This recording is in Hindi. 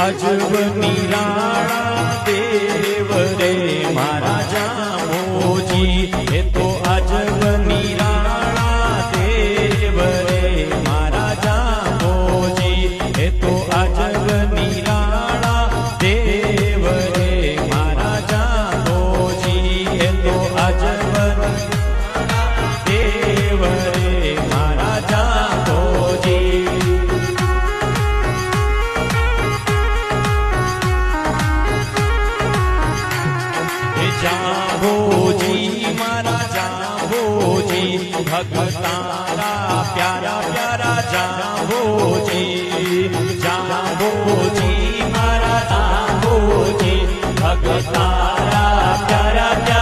अजब निराळा देव रे मारा जांबोजी, ये तो अजब निराळा देव रे मारा जांबोजी, ये तो अजब निराळा देव रे मारा जांबोजी, ये तो अजब निराळा देव रे मारा जांबोजी। जांबोजी मारा जांबोजी, भगतारा प्यारा प्यारा जांबोजी, जांबोजी मारा जांबोजी, भगतारा प्यारा प्यारा